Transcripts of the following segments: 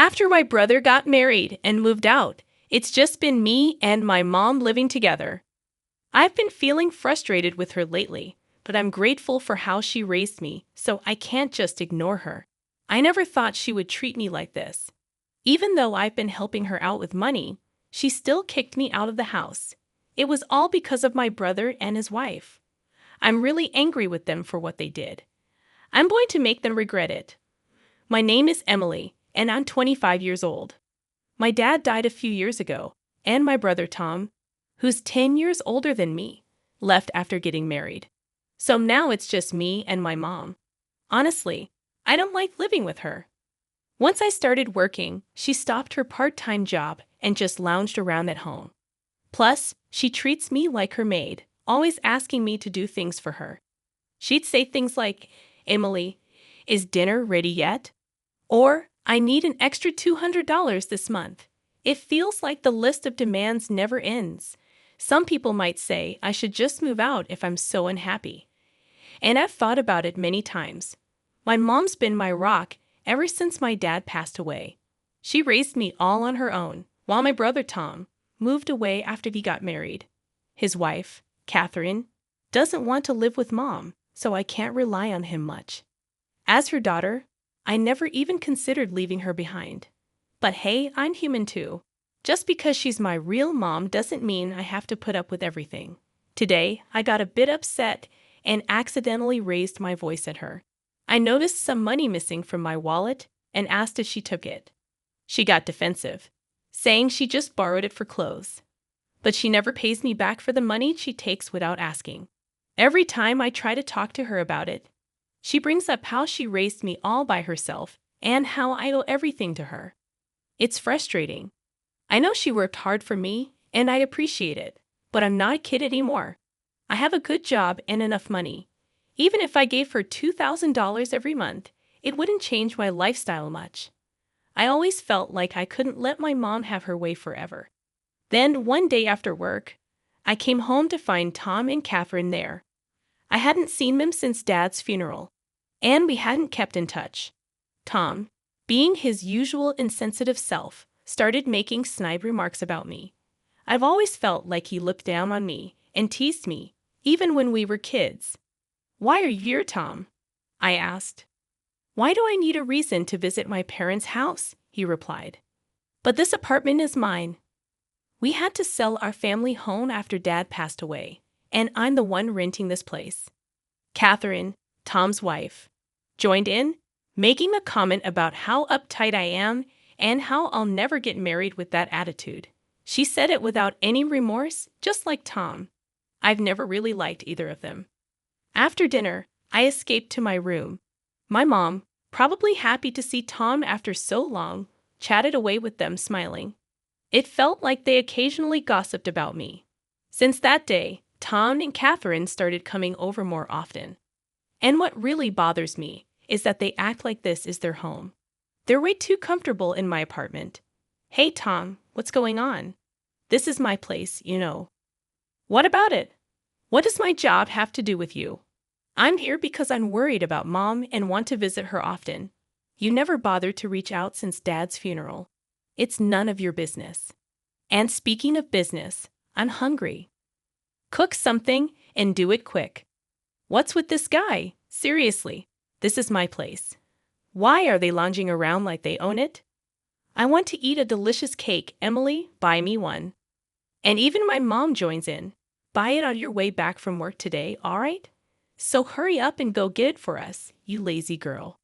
After my brother got married and moved out, it's just been me and my mom living together. I've been feeling frustrated with her lately, but I'm grateful for how she raised me, so I can't just ignore her. I never thought she would treat me like this. Even though I've been helping her out with money, she still kicked me out of the house. It was all because of my brother and his wife. I'm really angry with them for what they did. I'm going to make them regret it. My name is Emily, and I'm 25 years old. My dad died a few years ago, and my brother Tom, who's 10 years older than me, left after getting married. So now it's just me and my mom. Honestly, I don't like living with her. Once I started working, she stopped her part-time job and just lounged around at home. Plus, she treats me like her maid, always asking me to do things for her. She'd say things like, "Emily, is dinner ready yet?" Or, "I need an extra $200 this month." It feels like the list of demands never ends. Some people might say I should just move out if I'm so unhappy. And I've thought about it many times. My mom's been my rock ever since my dad passed away. She raised me all on her own, while my brother Tom moved away after he got married. His wife, Catherine, doesn't want to live with mom, so I can't rely on him much. As her daughter, I never even considered leaving her behind. But hey, I'm human too. Just because she's my real mom doesn't mean I have to put up with everything. Today, I got a bit upset and accidentally raised my voice at her. I noticed some money missing from my wallet and asked if she took it. She got defensive, saying she just borrowed it for clothes. But she never pays me back for the money she takes without asking. Every time I try to talk to her about it, she brings up how she raised me all by herself and how I owe everything to her. It's frustrating. I know she worked hard for me, and I appreciate it, but I'm not a kid anymore. I have a good job and enough money. Even if I gave her $2,000 every month, it wouldn't change my lifestyle much. I always felt like I couldn't let my mom have her way forever. Then, one day after work, I came home to find Tom and Catherine there. I hadn't seen them since Dad's funeral, and we hadn't kept in touch. Tom, being his usual insensitive self, started making snide remarks about me. I've always felt like he looked down on me and teased me, even when we were kids. "Why are you here, Tom?" I asked. "Why do I need a reason to visit my parents' house?" he replied. "But this apartment is mine. We had to sell our family home after Dad passed away, and I'm the one renting this place." Catherine, Tom's wife, joined in, making a comment about how uptight I am and how I'll never get married with that attitude. She said it without any remorse, just like Tom. I've never really liked either of them. After dinner, I escaped to my room. My mom, probably happy to see Tom after so long, chatted away with them smiling. It felt like they occasionally gossiped about me. Since that day, Tom and Catherine started coming over more often. And what really bothers me is that they act like this is their home. They're way too comfortable in my apartment. "Hey, Tom, what's going on? This is my place, you know." "What about it? What does my job have to do with you?" "I'm here because I'm worried about Mom and want to visit her often. You never bothered to reach out since Dad's funeral. It's none of your business. And speaking of business, I'm hungry. Cook something and do it quick. What's with this guy? Seriously, this is my place. Why are they lounging around like they own it? I want to eat a delicious cake. Emily, buy me one." And even my mom joins in. "Buy it on your way back from work today, all right? So hurry up and go get it for us, you lazy girl."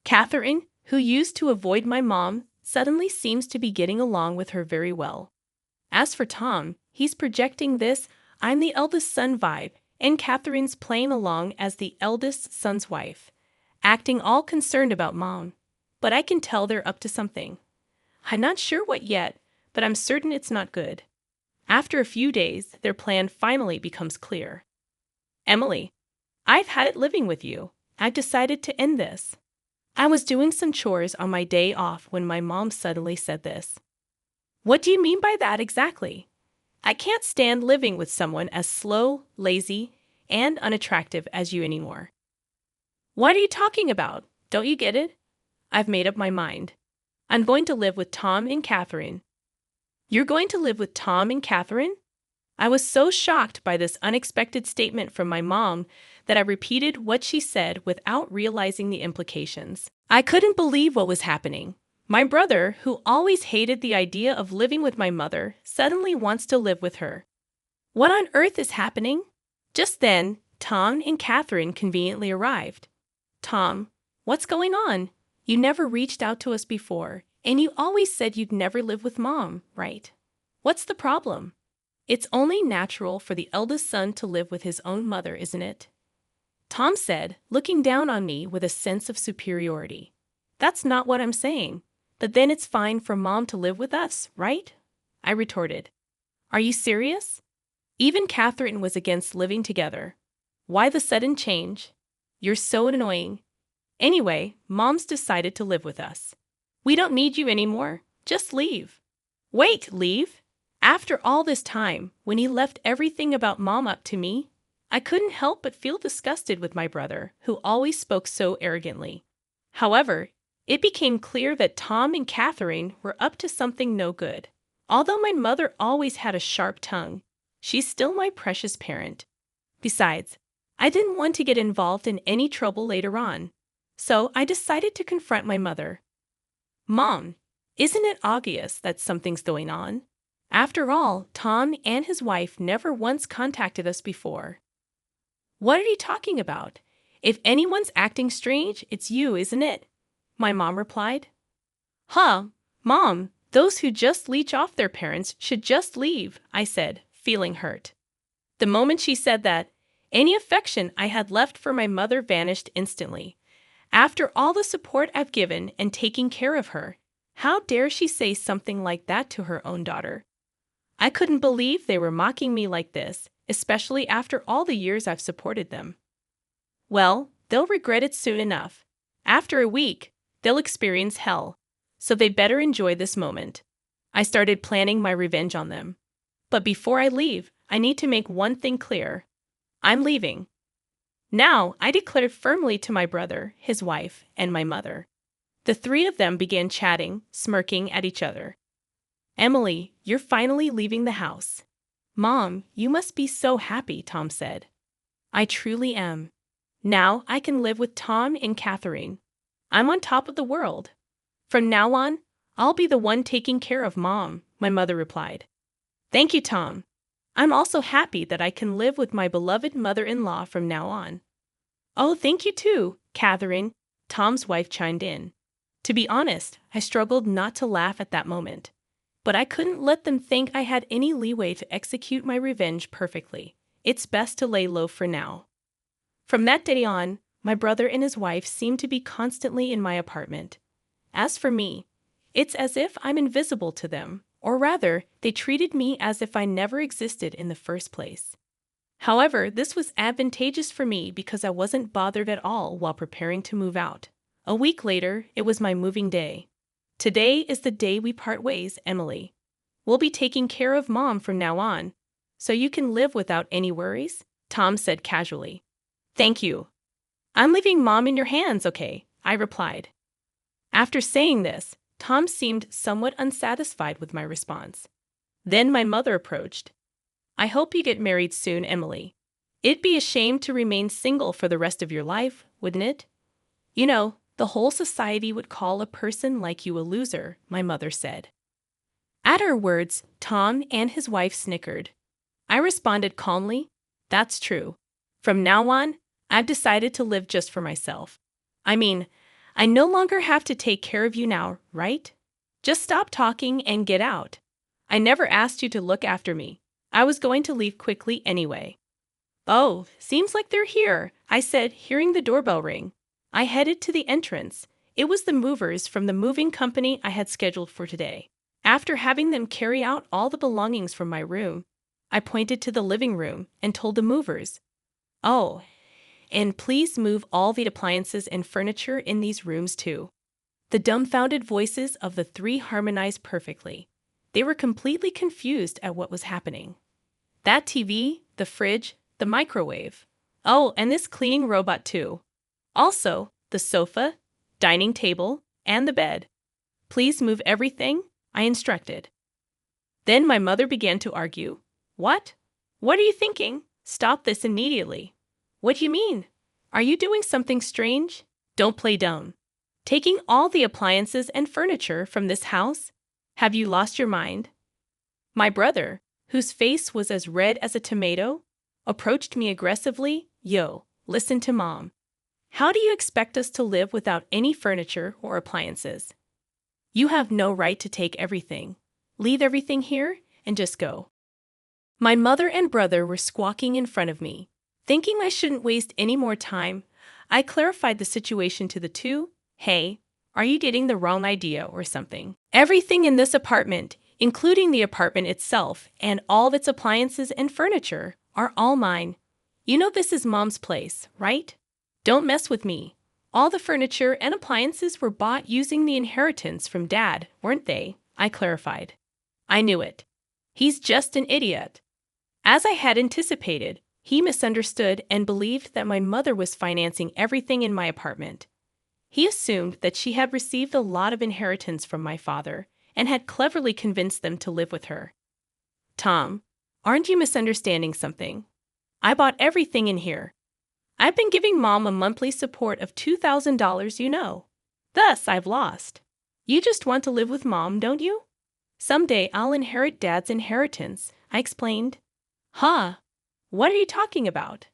Catherine, who used to avoid my mom, suddenly seems to be getting along with her very well. As for Tom, he's projecting this "I'm the eldest son" vibe, and Catherine's playing along as the eldest son's wife, acting all concerned about Mom. But I can tell they're up to something. I'm not sure what yet, but I'm certain it's not good. After a few days, their plan finally becomes clear. "Emily, I've had it living with you. I've decided to end this." I was doing some chores on my day off when my mom suddenly said this. "What do you mean by that exactly? I can't stand living with someone as slow, lazy, and unattractive as you anymore." "What are you talking about? Don't you get it? I've made up my mind. I'm going to live with Tom and Catherine. You're going to live with Tom and Catherine? I was so shocked by this unexpected statement from my mom that I repeated what she said without realizing the implications. I couldn't believe what was happening. My brother, who always hated the idea of living with my mother, suddenly wants to live with her. What on earth is happening? Just then, Tom and Catherine conveniently arrived. Tom, what's going on? You never reached out to us before, and you always said you'd never live with Mom, right? What's the problem? It's only natural for the eldest son to live with his own mother, isn't it? Tom said, looking down on me with a sense of superiority. That's not what I'm saying. But then it's fine for Mom to live with us, right? I retorted. Are you serious? Even Catherine was against living together. Why the sudden change? You're so annoying. Anyway, Mom's decided to live with us. We don't need you anymore. Just leave. Wait, leave? After all this time, when he left everything about Mom up to me, I couldn't help but feel disgusted with my brother, who always spoke so arrogantly. However, it became clear that Tom and Catherine were up to something no good. Although my mother always had a sharp tongue, she's still my precious parent. Besides, I didn't want to get involved in any trouble later on, so I decided to confront my mother. Mom, isn't it obvious that something's going on? After all, Tom and his wife never once contacted us before. What are you talking about? If anyone's acting strange, it's you, isn't it? My mom replied. Huh, Mom, those who just leech off their parents should just leave, I said, feeling hurt. The moment she said that, any affection I had left for my mother vanished instantly. After all the support I've given and taking care of her, how dare she say something like that to her own daughter? I couldn't believe they were mocking me like this, especially after all the years I've supported them. Well, they'll regret it soon enough. After a week, they'll experience hell, so they better enjoy this moment. I started planning my revenge on them. But before I leave, I need to make one thing clear. I'm leaving. Now, I declared firmly to my brother, his wife, and my mother. The three of them began chatting, smirking at each other. Emily, you're finally leaving the house. Mom, you must be so happy, Tom said. I truly am. Now I can live with Tom and Catherine. I'm on top of the world. From now on, I'll be the one taking care of Mom, my mother replied. Thank you, Tom. I'm also happy that I can live with my beloved mother-in-law from now on. Oh, thank you too, Catherine, Tom's wife chimed in. To be honest, I struggled not to laugh at that moment. But I couldn't let them think I had any leeway to execute my revenge perfectly. It's best to lay low for now. From that day on, my brother and his wife seemed to be constantly in my apartment. As for me, it's as if I'm invisible to them, or rather, they treated me as if I never existed in the first place. However, this was advantageous for me because I wasn't bothered at all while preparing to move out. A week later, it was my moving day. Today is the day we part ways, Emily. We'll be taking care of Mom from now on, so you can live without any worries, Tom said casually. Thank you. I'm leaving Mom in your hands, okay? I replied. After saying this, Tom seemed somewhat unsatisfied with my response. Then my mother approached. I hope you get married soon, Emily. It'd be a shame to remain single for the rest of your life, wouldn't it? You know, the whole society would call a person like you a loser, my mother said. At her words, Tom and his wife snickered. I responded calmly, That's true. From now on, I've decided to live just for myself. I mean, I no longer have to take care of you now, right? Just stop talking and get out. I never asked you to look after me. I was going to leave quickly anyway. Oh, seems like they're here, I said, hearing the doorbell ring. I headed to the entrance. It was the movers from the moving company I had scheduled for today. After having them carry out all the belongings from my room, I pointed to the living room and told the movers, Oh, and please move all the appliances and furniture in these rooms too. The dumbfounded voices of the three harmonized perfectly. They were completely confused at what was happening. That TV, the fridge, the microwave. Oh, and this cleaning robot too. Also, the sofa, dining table, and the bed. Please move everything, I instructed. Then my mother began to argue. What? What are you thinking? Stop this immediately. What do you mean? Are you doing something strange? Don't play dumb. Taking all the appliances and furniture from this house? Have you lost your mind? My brother, whose face was as red as a tomato, approached me aggressively. Yo, listen to Mom. How do you expect us to live without any furniture or appliances? You have no right to take everything. Leave everything here and just go. My mother and brother were squawking in front of me. Thinking I shouldn't waste any more time, I clarified the situation to the two. Hey, are you getting the wrong idea or something? Everything in this apartment, including the apartment itself and all of its appliances and furniture, are all mine. You know this is Mom's place, right? Don't mess with me. All the furniture and appliances were bought using the inheritance from Dad, weren't they? I clarified. I knew it. He's just an idiot. As I had anticipated, he misunderstood and believed that my mother was financing everything in my apartment. He assumed that she had received a lot of inheritance from my father and had cleverly convinced them to live with her. Tom, aren't you misunderstanding something? I bought everything in here. I've been giving Mom a monthly support of $2,000, you know. Thus, I've lost. You just want to live with Mom, don't you? Someday I'll inherit Dad's inheritance, I explained. Huh? What are you talking about?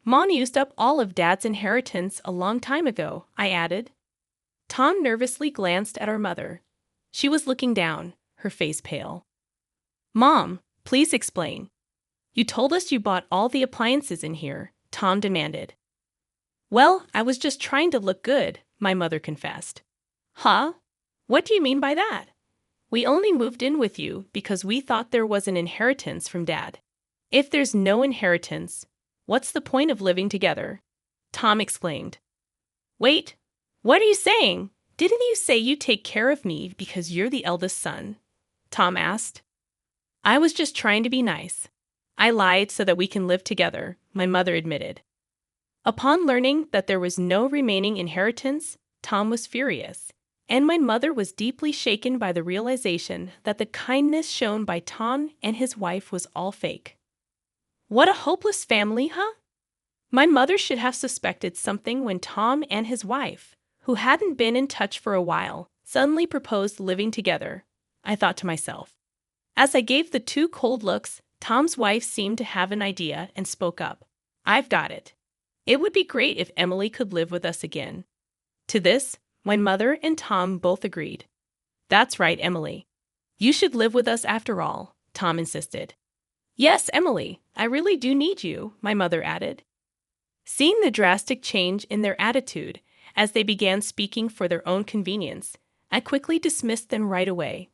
Mom used up all of Dad's inheritance a long time ago, I added. Tom nervously glanced at our mother. She was looking down, her face pale. Mom, please explain. You told us you bought all the appliances in here, Tom demanded. Well, I was just trying to look good, my mother confessed. Huh? What do you mean by that? We only moved in with you because we thought there was an inheritance from Dad. If there's no inheritance, what's the point of living together? Tom exclaimed. Wait, what are you saying? Didn't you say you take care of me because you're the eldest son? Tom asked. I was just trying to be nice. I lied so that we can live together, my mother admitted. Upon learning that there was no remaining inheritance, Tom was furious, and my mother was deeply shaken by the realization that the kindness shown by Tom and his wife was all fake. What a hopeless family, huh? My mother should have suspected something when Tom and his wife, who hadn't been in touch for a while, suddenly proposed living together, I thought to myself. As I gave the two cold looks, Tom's wife seemed to have an idea and spoke up. I've got it. It would be great if Emily could live with us again. To this, my mother and Tom both agreed. That's right, Emily. You should live with us after all, Tom insisted. Yes, Emily, I really do need you, my mother added. Seeing the drastic change in their attitude as they began speaking for their own convenience, I quickly dismissed them right away.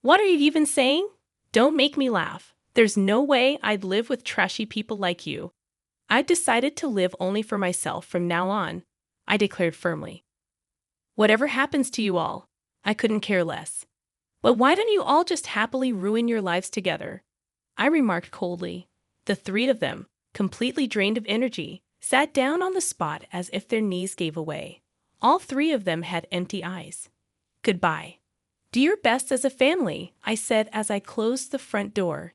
What are you even saying? Don't make me laugh. There's no way I'd live with trashy people like you. I've decided to live only for myself from now on, I declared firmly. Whatever happens to you all, I couldn't care less. But why don't you all just happily ruin your lives together? I remarked coldly. The three of them, completely drained of energy, sat down on the spot as if their knees gave away. All three of them had empty eyes. Goodbye. Do your best as a family, I said as I closed the front door.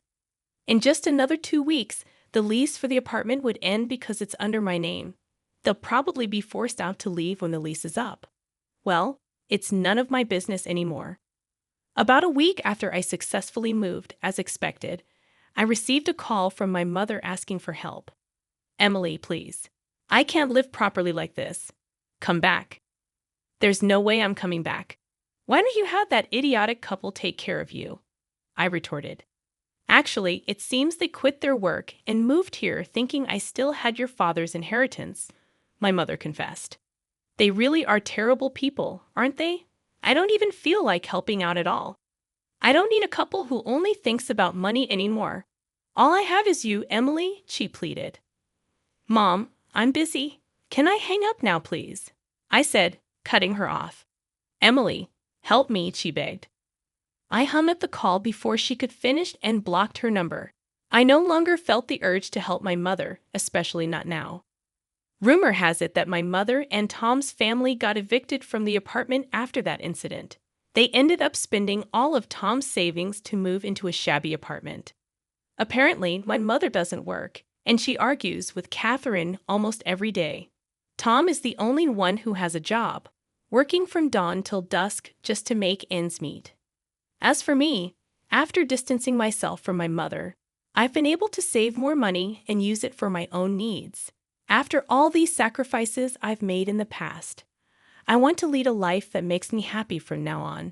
In just another 2 weeks, the lease for the apartment would end because it's under my name. They'll probably be forced out to leave when the lease is up. Well, it's none of my business anymore. About a week after I successfully moved, as expected, I received a call from my mother asking for help. Emily, please. I can't live properly like this. Come back. There's no way I'm coming back. Why don't you have that idiotic couple take care of you? I retorted. Actually, it seems they quit their work and moved here thinking I still had your father's inheritance, my mother confessed. They really are terrible people, aren't they? I don't even feel like helping out at all. I don't need a couple who only thinks about money anymore. All I have is you, Emily, she pleaded. Mom, I'm busy. Can I hang up now, please? I said, cutting her off. Emily, help me, she begged. I hung up the call before she could finish and blocked her number. I no longer felt the urge to help my mother, especially not now. Rumor has it that my mother and Tom's family got evicted from the apartment after that incident. They ended up spending all of Tom's savings to move into a shabby apartment. Apparently, my mother doesn't work, and she argues with Catherine almost every day. Tom is the only one who has a job, working from dawn till dusk just to make ends meet. As for me, after distancing myself from my mother, I've been able to save more money and use it for my own needs. After all these sacrifices I've made in the past, I want to lead a life that makes me happy from now on.